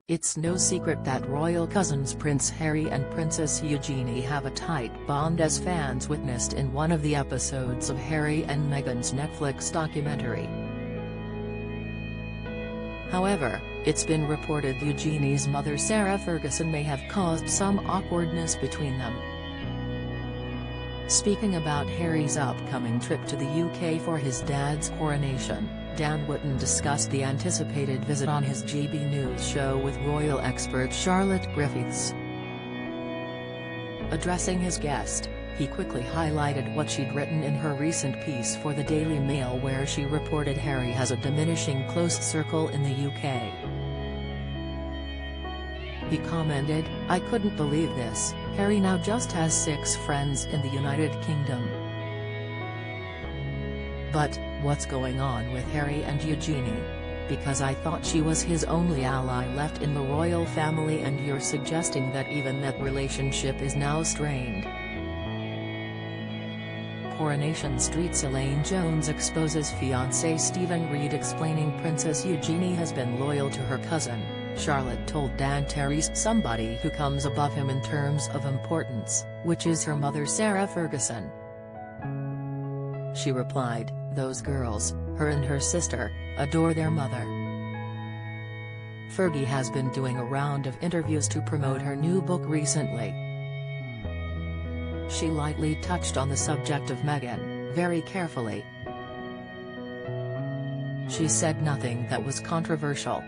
It's no secret that royal cousins Prince Harry and Princess Eugenie have a tight bond, as fans witnessed in one of the episodes of Harry and Meghan's Netflix documentary. However, it's been reported Eugenie's mother Sarah Ferguson may have caused some awkwardness between them. Speaking about Harry's upcoming trip to the UK for his dad's coronation, Dan Wootton discussed the anticipated visit on his GB News show with royal expert Charlotte Griffiths. Addressing his guest, he quickly highlighted what she'd written in her recent piece for the Daily Mail, where she reported Harry has a diminishing close circle in the UK. He commented, "I couldn't believe this, Harry now just has 6 friends in the United Kingdom. But, what's going on with Harry and Eugenie? Because I thought she was his only ally left in the royal family, and you're suggesting that even that relationship is now strained." Coronation Street's Elaine Jones exposes fiancé Stephen Reid, explaining Princess Eugenie has been loyal to her cousin. Charlotte told Dan Terry's somebody who comes above him in terms of importance, which is her mother Sarah Ferguson. She replied, "Those girls, her and her sister, adore their mother." Fergie has been doing a round of interviews to promote her new book recently. She lightly touched on the subject of Meghan, very carefully. She said nothing that was controversial.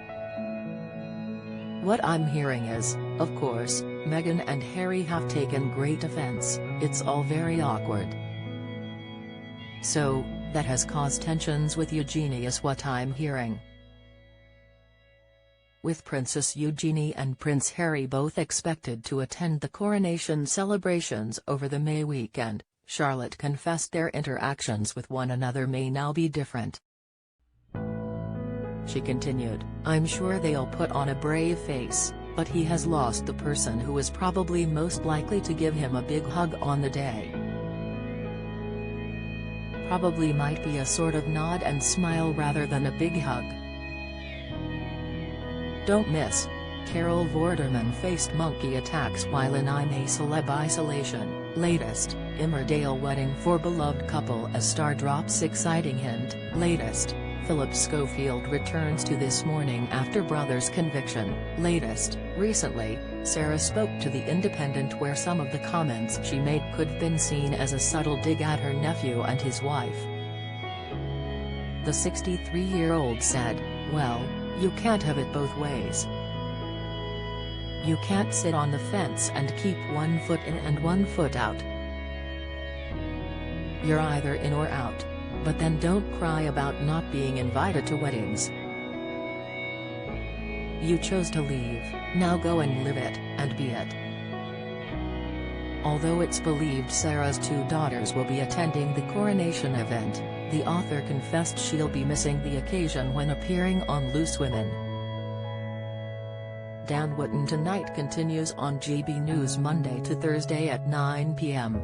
"What I'm hearing is, of course, Meghan and Harry have taken great offense, it's all very awkward. So, that has caused tensions with Eugenie is what I'm hearing." With Princess Eugenie and Prince Harry both expected to attend the coronation celebrations over the May weekend, Charlotte confessed their interactions with one another may now be different. She continued, "I'm sure they'll put on a brave face, but he has lost the person who is probably most likely to give him a big hug on the day. Probably might be a sort of nod and smile rather than a big hug." Don't miss: Carol Vorderman faced monkey attacks while in I'm a Celeb isolation. Latest: Emmerdale wedding for beloved couple as star drops exciting hint. Latest: Philip Schofield returns to This Morning after brother's conviction. Latest: recently, Sarah spoke to The Independent, where some of the comments she made could have been seen as a subtle dig at her nephew and his wife. The 63-year-old said, "Well, you can't have it both ways. You can't sit on the fence and keep one foot in and one foot out. You're either in or out. But then don't cry about not being invited to weddings. You chose to leave, now go and live it, and be it." Although it's believed Sarah's 2 daughters will be attending the coronation event, the author confessed she'll be missing the occasion when appearing on Loose Women. Dan Wootton Tonight continues on GB News Monday to Thursday at 9 p.m.